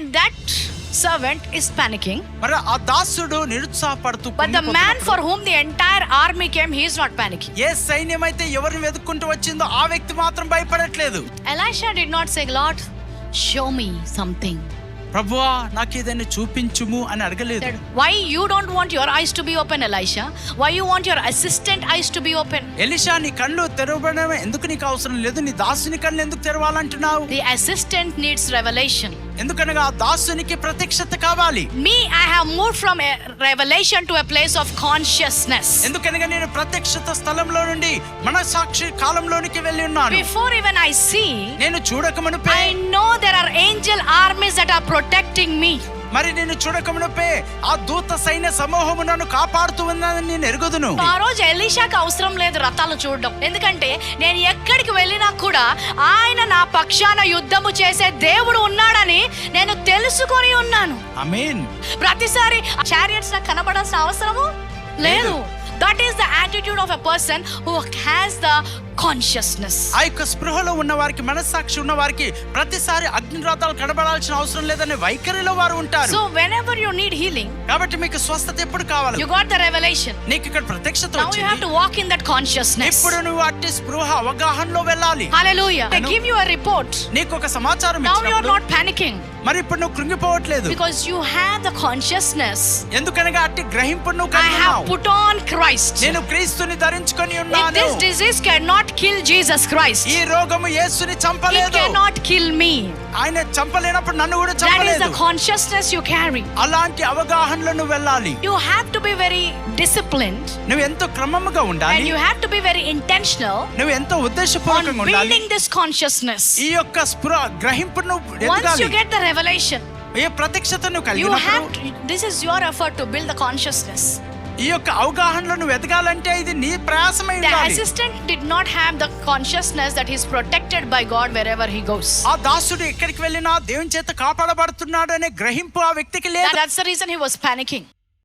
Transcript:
And that servant is panicking. మరి ఆ దాసుడు నిరుత్సాహపడుతూ But the man for whom the entire army came, he is not panicking. ఏ సైన్యం అయితే ఎవరిని వెతుక్కుంటూ వచ్చిందో ఆ వ్యక్తి మాత్రం భయపడట్లేదు. Elisha did not say, Lord, show me something. ప్రభువా నాకు ఏదైనా చూపించుము అని అడగలేదు. Said, why you don't want your eyes to be open, Elisha? Why you want your assistant eyes to be open? Elisha నీ కళ్ళు తెరవడం ఎందుకు నీకు అవసరం లేదు, నీ దాసుని కళ్ళు ఎందుకు తెరవాలంటున్నావు? The assistant needs revelation. ఎందుకనగా ఆ దాసునికి ప్రత్యక్షత కావాలి. Me, I have moved from a revelation to a place of consciousness. ఎందుకనగా నేను ప్రత్యక్షత స్థలంలో నుండి మనసాక్షి కాలంలోనికి వెళ్ళి ఉన్నాను. Before even I see, నేను చూడకమునుపే I know there are angel armies that are protecting me. మరి నేను చూడకమునుపే ఆ దూత సైన్య సమూహము నన్ను కాపాడుతూ ఉన్నదని నేను ఎరుగుదును. ఆ రోజు ఎలీషాకి అవసరం లేదు రథాలు చూడడం, ఎందుకంటే నేను ఎక్కడికి వెళ్ళినా కూడా ఆయన నా పక్షాన యుద్ధము చేసే దేవుడు ఉన్నాడని నేను తెలుసుకొని ఉన్నాను. ఆమేన్. ప్రతిసారి చారియట్స్ నాకు కనబడాల్సిన అవసరము లేదు. That is the attitude of a person who has the consciousness. ఆ యొక్క స్పృహలో ఉన్న వారికి, మనస్సాక్షి ఉన్న వారికి ప్రతిసారి అగ్నిరథాలు కనబడాల్సిన అవసరం లేదనే వైఖరిలో వారు ఉంటారు. So whenever you need healing, కాబట్టి మీకు స్వస్థత ఎప్పుడు కావాలి? you got the revelation. నీకు ఇక్కడ ప్రత్యక్షత Now you have వచ్చింది. to walk in that consciousness. ఇప్పుడు నువ్వు అట్టి స్పృహ అవగాహనలో వెళ్ళాలి. Hallelujah. They give you a report. నీకు ఒక సమాచారం Now you are ఇచ్చినప్పుడు not panicking మరి ఇప్పుడు నువ్వు కృంగిపోవట్లేదు. because you have the consciousness. ఎందుకనగా అట్టి గ్రహింపు నువ్వు I కలిగి have ఉన్నావు. put on Christ. నేను క్రీస్తుని ధరించుకొని If ఉన్నాను. this disease cannot kill Jesus Christ, ఈ రోగము యేసుని it చంపలేదు. cannot kill me. ఆయన చంపలేనప్పుడు నన్ను కూడా That is చంపలేదు. the consciousness you carry. అలాంటి అవగాహనలో నువ్వు వెళ్ళాలి. You have to be very disciplined నువ్వు ఎంతో క్రమముగా and ఉండాలి. you have to be very intentional నువ్వు ఎంతో on ఉద్దేశపూర్వకంగా ఉండాలి. building this consciousness. ఈ యొక్క స్పృహ గ్రహింపు నువ్వు Once you ఎదగాలి. get the revelation, ఈ ప్రత్యక్షత నువ్వు you have కలిగినప్పుడు to, this is your effort to build the consciousness. ఈ యొక్క అవగాహనలో నువ్వు ఎదగాలంటే ఇది నీ ప్రయాసమై The ఉండాలి. assistant did not have the consciousness that he is protected by God wherever he goes. ఆ దాసుడు ఎక్కడికి వెళ్ళినా దేవుని చేత కాపాడబడుతున్నాడు అనే గ్రహింపు ఆ వ్యక్తికి లేదు. That's the reason he was panicking.